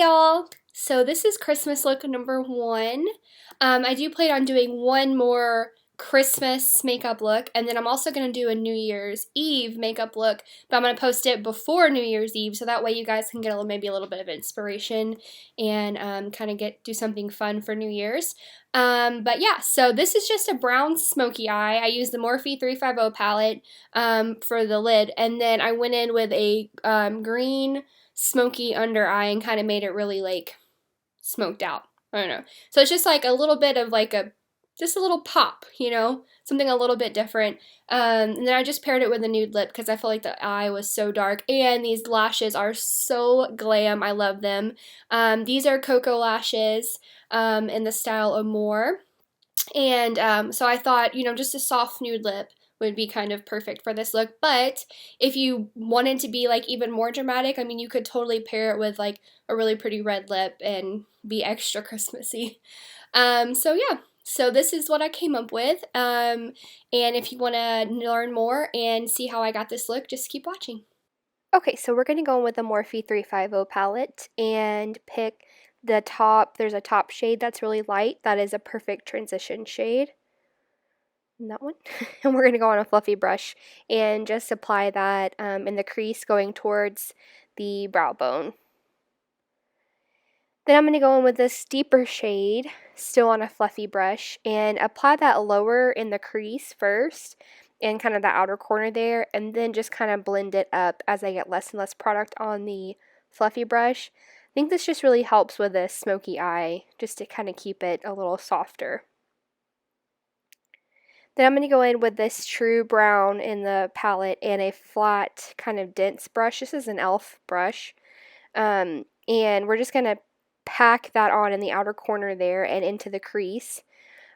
y'all! So this is Christmas look number 1. I do plan on doing one more Christmas makeup look, and then I'm also going to do a New Year's Eve makeup look, but I'm going to post it before New Year's Eve, so that way you guys can get maybe a little bit of inspiration and kind of do something fun for New Year's. But yeah, so this is just a brown smoky eye. I used the Morphe 350 palette for the lid, and then I went in with a green smoky under eye and kind of made it really like smoked out. I don't know. So it's just like a little bit of like just a little pop, you know, something a little bit different. And then I just paired it with a nude lip because I felt like the eye was so dark. And these lashes are so glam. I love them. These are Koko lashes in the style Amore. And so I thought, you know, just a soft nude lip would be kind of perfect for this look. But if you wanted to be like even more dramatic, I mean, you could totally pair it with like a really pretty red lip and be extra Christmassy. So yeah, so this is what I came up with. And if you want to learn more and see how I got this look, just keep watching. Okay, so we're going to go in with the Morphe 350 palette and pick the top. There's a top shade that's really light. That is a perfect transition shade. And that one. And we're going to go on a fluffy brush and just apply that in the crease going towards the brow bone. Then I'm going to go in with this deeper shade, still on a fluffy brush, and apply that lower in the crease first, and kind of the outer corner there, and then just kind of blend it up as I get less and less product on the fluffy brush. I think this just really helps with a smoky eye, just to kind of keep it a little softer. Then I'm going to go in with this true brown in the palette and a flat kind of dense brush. This is an e.l.f. brush. And we're just going to pack that on in the outer corner there and into the crease.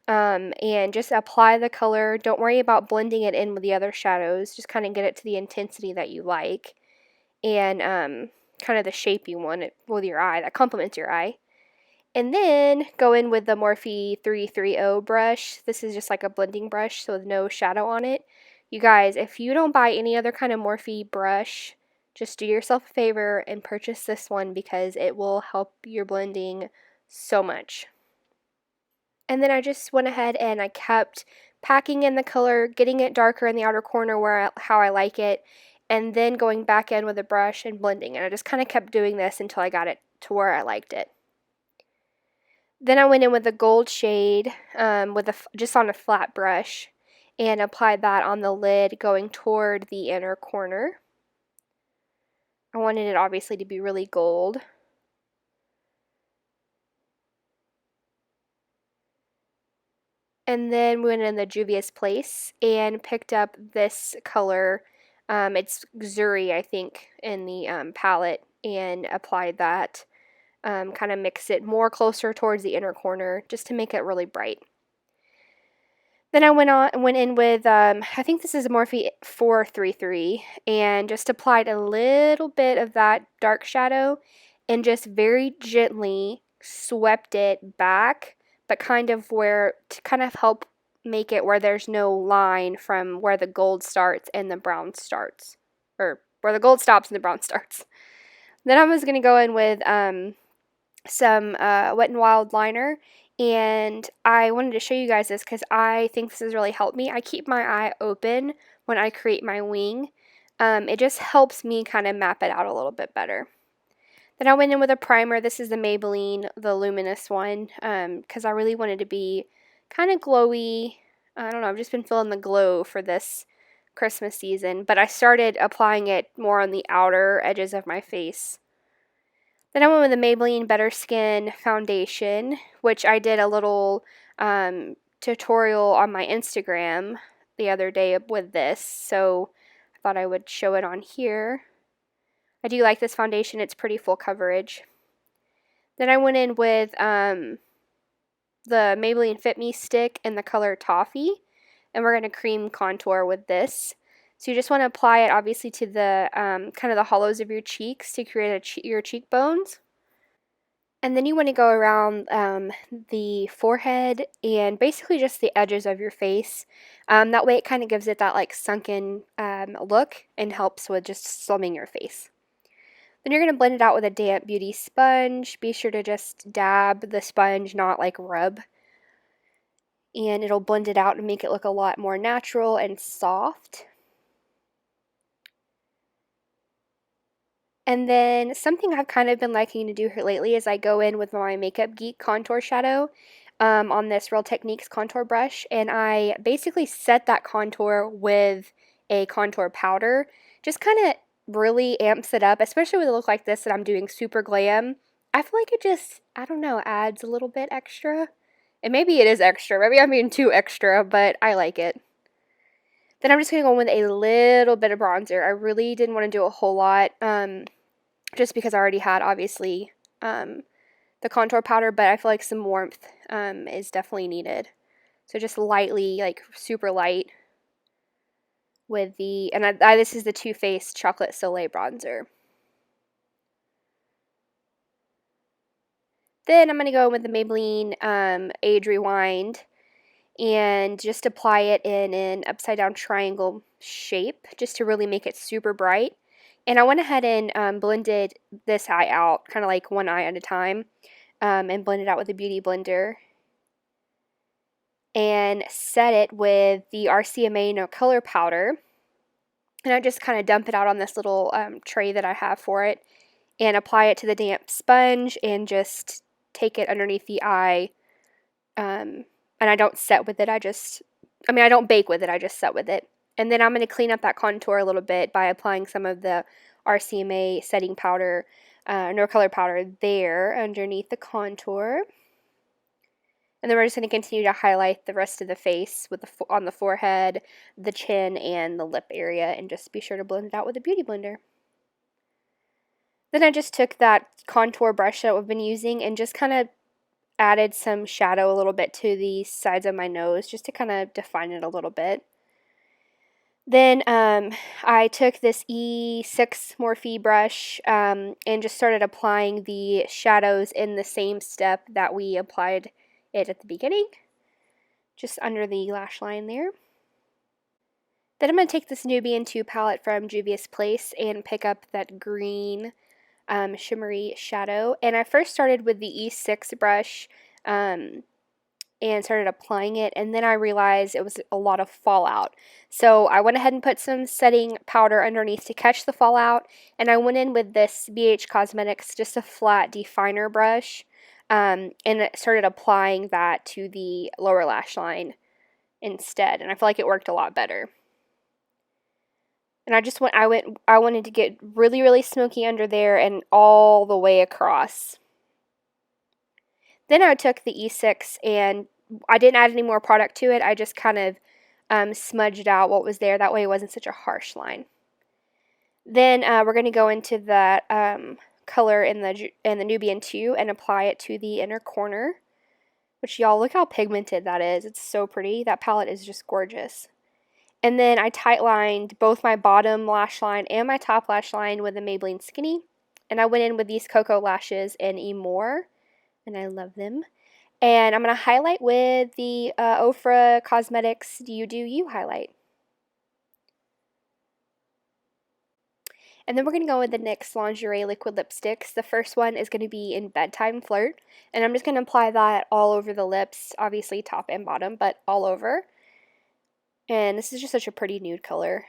And just apply the color. Don't worry about blending it in with the other shadows. Just kind of get it to the intensity that you like. And kind of the shape you want it with your eye. That complements your eye. And then go in with the Morphe 330 brush. This is just like a blending brush, so with no shadow on it. You guys, if you don't buy any other kind of Morphe brush, just do yourself a favor and purchase this one because it will help your blending so much. And then I just went ahead and I kept packing in the color, getting it darker in the outer corner how I like it, and then going back in with a brush and blending. And I just kind of kept doing this until I got it to where I liked it. Then I went in with the gold shade just on a flat brush and applied that on the lid going toward the inner corner. I wanted it obviously to be really gold. And then we went in the Juvia's Place and picked up this color. It's Xuri, I think, in the palette, and applied that. Kind of mix it more closer towards the inner corner just to make it really bright. Then I went in with, I think this is a Morphe 433, and just applied a little bit of that dark shadow and just very gently swept it back, but kind of to kind of help make it where there's no line from where the gold starts and the brown starts, or where the gold stops and the brown starts. Then I was going to go in with some Wet n Wild liner, and I wanted to show you guys this because I think this has really helped me. I keep my eye open when I create my wing. It just helps me kind of map it out a little bit better. Then I went in with a primer. This is the Maybelline, the luminous one, because I really wanted to be kind of glowy. I don't know, I've just been feeling the glow for this Christmas season, but I started applying it more on the outer edges of my face. Then I went with the Maybelline Better Skin foundation, which I did a little tutorial on my Instagram the other day with this, so I thought I would show it on here. I do like this foundation. It's pretty full coverage. Then I went in with the Maybelline FitMe stick in the color Toffee, and we're going to cream contour with this. So you just want to apply it obviously to the kind of the hollows of your cheeks to create your cheekbones. And then you want to go around the forehead and basically just the edges of your face. That way it kind of gives it that like sunken look and helps with just slimming your face. Then you're going to blend it out with a damp beauty sponge. Be sure to just dab the sponge, not like rub. And it'll blend it out and make it look a lot more natural and soft. And then something I've kind of been liking to do here lately is I go in with my Makeup Geek contour shadow on this Real Techniques contour brush, and I basically set that contour with a contour powder. Just kind of really amps it up, especially with a look like this that I'm doing super glam. I feel like it just, I don't know, adds a little bit extra. And maybe it is extra. Maybe I'm being too extra, but I like it. Then I'm just going to go in with a little bit of bronzer. I really didn't want to do a whole lot, just because I already had, obviously, the contour powder, but I feel like some warmth is definitely needed. So just lightly, like super light with the, and this is the Too Faced Chocolate Soleil bronzer. Then I'm going to go in with the Maybelline Age Rewind and just apply it in an upside down triangle shape just to really make it super bright. And I went ahead and blended this eye out, kind of like one eye at a time, and blended out with a beauty blender. And set it with the RCMA No Color Powder. And I just kind of dump it out on this little tray that I have for it. And apply it to the damp sponge and just take it underneath the eye. And I don't set with it, I don't bake with it, I just set with it. And then I'm going to clean up that contour a little bit by applying some of the RCMA setting powder, No Color Powder there underneath the contour. And then we're just going to continue to highlight the rest of the face with on the forehead, the chin, and the lip area, and just be sure to blend it out with a beauty blender. Then I just took that contour brush that we've been using and just kind of added some shadow a little bit to the sides of my nose just to kind of define it a little bit. Then I took this E6 Morphe brush and just started applying the shadows in the same step that we applied it at the beginning, just under the lash line there. Then I'm going to take this Nubian 2 palette from Juvia's Place and pick up that green shimmery shadow. And I first started with the E6 brush and started applying it, and then I realized it was a lot of fallout. So I went ahead and put some setting powder underneath to catch the fallout, and I went in with this BH Cosmetics, just a flat definer brush, and started applying that to the lower lash line instead, and I feel like it worked a lot better. And I wanted to get really, really smoky under there and all the way across. Then I took the E6 and I didn't add any more product to it. I just kind of smudged out what was there. That way it wasn't such a harsh line. Then we're going to go into that color in the Nubian 2 and apply it to the inner corner. Which, y'all, look how pigmented that is. It's so pretty. That palette is just gorgeous. And then I tight lined both my bottom lash line and my top lash line with the Maybelline Skinny. And I went in with these Koko lashes in Amore. And I love them. And I'm going to highlight with the Ofra Cosmetics You Do You highlight. And then we're going to go with the NYX Lingerie Liquid Lipsticks. The first one is going to be in Bedtime Flirt. And I'm just going to apply that all over the lips, obviously top and bottom, but all over. And this is just such a pretty nude color.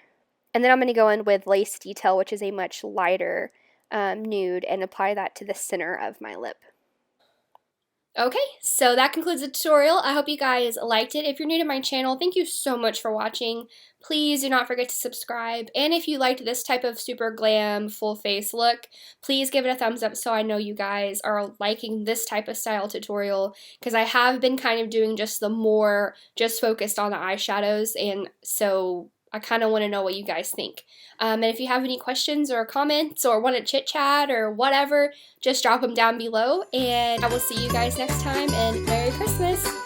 And then I'm going to go in with Lace Detail, which is a much lighter nude, and apply that to the center of my lip. Okay, so that concludes the tutorial. I hope you guys liked it. If you're new to my channel, thank you so much for watching. Please do not forget to subscribe. And if you liked this type of super glam, full face look, please give it a thumbs up so I know you guys are liking this type of style tutorial, because I have been kind of doing just focused on the eyeshadows, and so I kind of want to know what you guys think. And if you have any questions or comments or want to chit chat or whatever, just drop them down below. And I will see you guys next time, and Merry Christmas!